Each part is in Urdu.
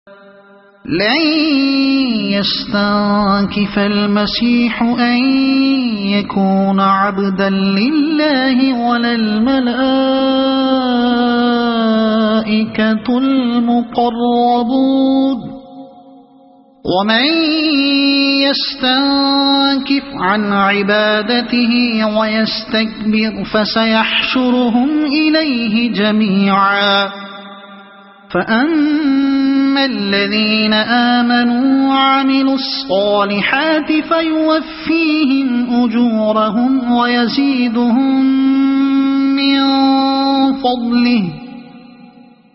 لن يستنكف المسيح أن يكون عبدا لله ولا الملائكة المقربون ومن يستنكف عن عبادته ويستكبر فسيحشرهم إليه جميعا فأما الذين آمنوا وعملوا الصالحات فيوفيهم أجورهم ويزيدهم من فضله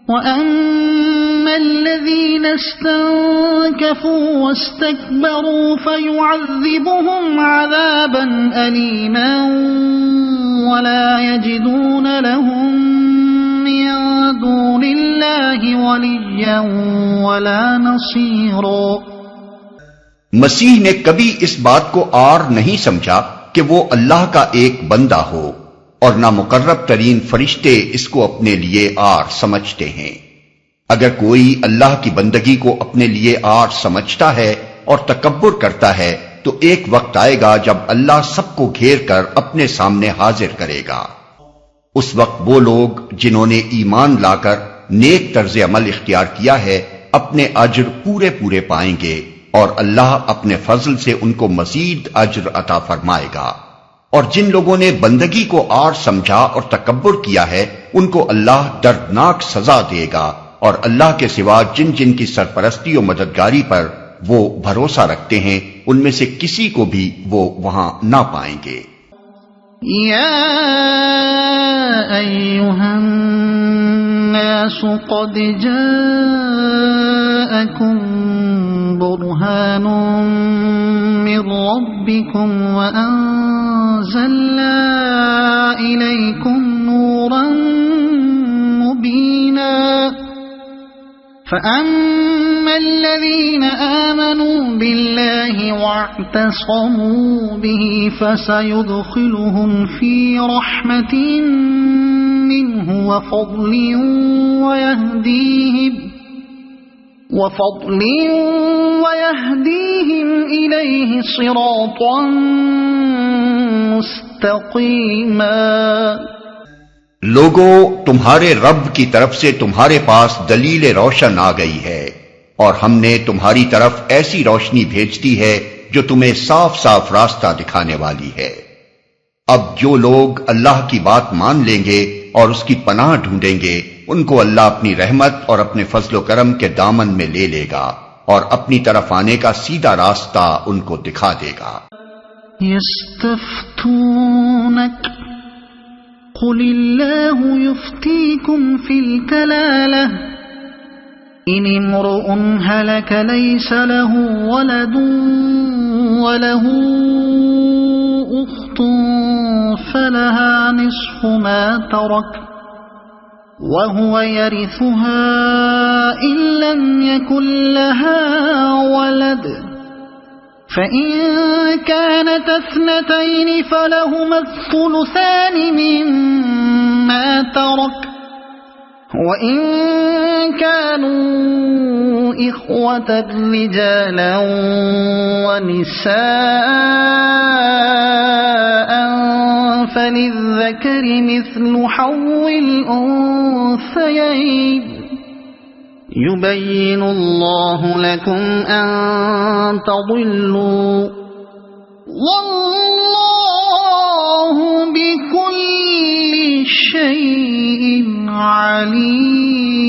وأما الذين استنكفوا واستكبروا فيعذبهم عذابا أليما ولا يجدون لهم من دون الله وليا ولا نصيرا۔ مسیح نے کبھی اس بات کو عار نہیں سمجھا کہ وہ اللہ کا ایک بندہ ہو، اور نہ مقرب ترین فرشتے اس کو اپنے لیے عار سمجھتے ہیں۔ اگر کوئی اللہ کی بندگی کو اپنے لیے عار سمجھتا ہے اور تکبر کرتا ہے تو ایک وقت آئے گا جب اللہ سب کو گھیر کر اپنے سامنے حاضر کرے گا۔ اس وقت وہ لوگ جنہوں نے ایمان لا کر نیک طرز عمل اختیار کیا ہے اپنے اجر پورے پورے پائیں گے، اور اللہ اپنے فضل سے ان کو مزید اجر عطا فرمائے گا۔ اور جن لوگوں نے بندگی کو عار سمجھا اور تکبر کیا ہے ان کو اللہ دردناک سزا دے گا، اور اللہ کے سوا جن جن کی سرپرستی و مددگاری پر وہ بھروسہ رکھتے ہیں ان میں سے کسی کو بھی وہ وہاں نہ پائیں گے۔ یا ایھا الناس قد جاءکم برہان من ربکم وانزلنا الیکم نورا مبینا فأما الذين آمنوا بالله واعتصموا به فسيدخلهم في رحمة منه وفضل ويهديهم إليه صراطا مستقيما۔ لوگو، تمہارے رب کی طرف سے تمہارے پاس دلیل روشن آ گئی ہے، اور ہم نے تمہاری طرف ایسی روشنی بھیج دی ہے جو تمہیں صاف صاف راستہ دکھانے والی ہے۔ اب جو لوگ اللہ کی بات مان لیں گے اور اس کی پناہ ڈھونڈیں گے ان کو اللہ اپنی رحمت اور اپنے فضل و کرم کے دامن میں لے لے گا اور اپنی طرف آنے کا سیدھا راستہ ان کو دکھا دے گا۔ یستفتونک قل اللہ یفتیکم فی الکلالہ ان امرؤ ہلک لیس له ولد وله اخت فلها نصف ما ترک وهو يرثها ان لم يكن لها ولد فإن كانت اثنتين فلهما الثلثان مما ترك وإن كانوا إخوة رجالا ونساء فللذكر مثل حظ الأنثيين يبين الله لكم أن تضلوا والله بكل شيء عليم۔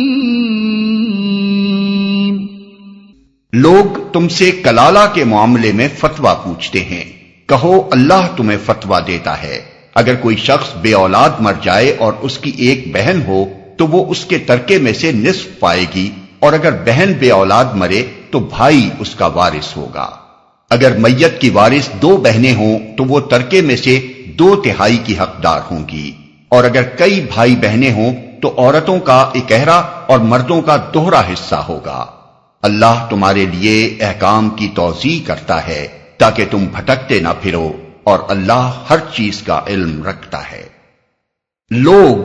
لوگ تم سے کلالہ کے معاملے میں فتویٰ پوچھتے ہیں، کہو اللہ تمہیں فتویٰ دیتا ہے، اگر کوئی شخص بے اولاد مر جائے اور اس کی ایک بہن ہو تو وہ اس کے ترکے میں سے نصف پائے گی، اور اگر بہن بے اولاد مرے تو بھائی اس کا وارث ہوگا۔ اگر میت کی وارث دو بہنیں ہوں تو وہ ترکے میں سے 2/3 کی حقدار ہوں گی، اور اگر کئی بھائی بہنیں ہوں تو عورتوں کا اکہرا اور مردوں کا دوہرا حصہ ہوگا۔ اللہ تمہارے لیے احکام کی توضیح کرتا ہے تاکہ تم بھٹکتے نہ پھرو، اور اللہ ہر چیز کا علم رکھتا ہے۔ لوگ،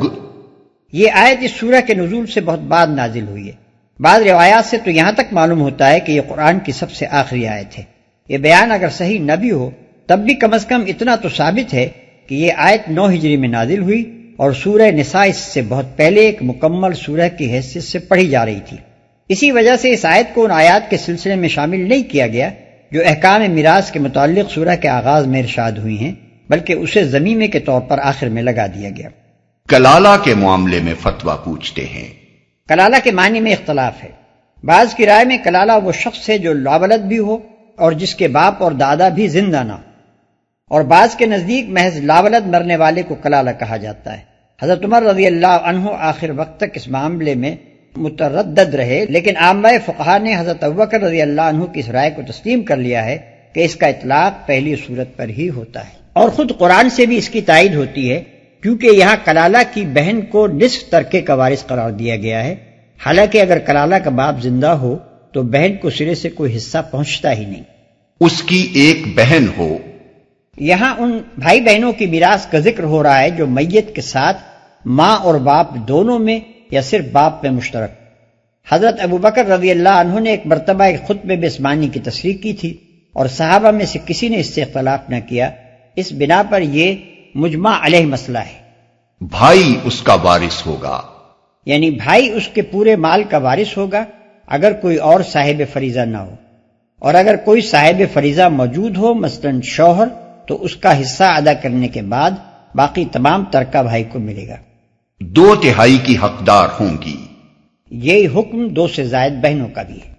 یہ آیت اس سورہ کے نزول سے بہت بعد نازل ہوئی ہے۔ بعض روایات سے تو یہاں تک معلوم ہوتا ہے کہ یہ قرآن کی سب سے آخری آیت ہے۔ یہ بیان اگر صحیح نہ بھی ہو تب بھی کم از کم اتنا تو ثابت ہے کہ یہ آیت 9 ہجری میں نازل ہوئی اور سورہ نساء اس سے بہت پہلے ایک مکمل سورہ کی حیثیت سے پڑھی جا رہی تھی۔ اسی وجہ سے اس آیت کو ان آیات کے سلسلے میں شامل نہیں کیا گیا جو احکام میراث کے متعلق سورہ کے آغاز میں ارشاد ہوئی ہیں، بلکہ اسے ضمیمے کے طور پر آخر میں لگا دیا گیا۔ کلالہ کے معاملے میں فتویٰ پوچھتے ہیں۔ کلالہ کے معنی میں اختلاف ہے۔ بعض کی رائے میں کلالہ وہ شخص ہے جو لاولد بھی ہو اور جس کے باپ اور دادا بھی زندہ نہ ہو، اور بعض کے نزدیک محض لاولد مرنے والے کو کلالہ کہا جاتا ہے۔ حضرت عمر رضی اللہ عنہ آخر وقت تک اس معاملے میں متردد رہے، لیکن عامہ فقہا نے حضرت ابوبکر رضی اللہ عنہ کی اس رائے کو تسلیم کر لیا ہے کہ اس کا اطلاق پہلی صورت پر ہی ہوتا ہے، اور خود قرآن سے بھی اس کی تائید ہوتی ہے، کیونکہ یہاں کلالہ کی بہن کو نصف ترکے کا وارث قرار دیا گیا ہے، حالانکہ اگر کلالہ کا باپ زندہ ہو تو بہن کو سرے سے کوئی حصہ پہنچتا ہی نہیں۔ اس کی ایک بہن ہو۔ یہاں ان بھائی بہنوں کی میراث کا ذکر ہو رہا ہے جو میت کے ساتھ ماں اور باپ دونوں میں یا صرف باپ میں مشترک۔ حضرت ابوبکر رضی اللہ عنہ نے ایک مرتبہ ایک خطبے میں اس معنی کی تصریح کی تھی اور صحابہ میں سے کسی نے اس سے اختلاف نہ کیا، اس بنا پر یہ مجمع علیہ مسئلہ ہے۔ بھائی اس کا وارث ہوگا، یعنی بھائی اس کے پورے مال کا وارث ہوگا اگر کوئی اور صاحب فریضہ نہ ہو، اور اگر کوئی صاحب فریضہ موجود ہو مثلاً شوہر تو اس کا حصہ ادا کرنے کے بعد باقی تمام ترکہ بھائی کو ملے گا۔ 2/3 کی حقدار ہوں گی۔ یہی حکم 2 سے زائد بہنوں کا بھی ہے۔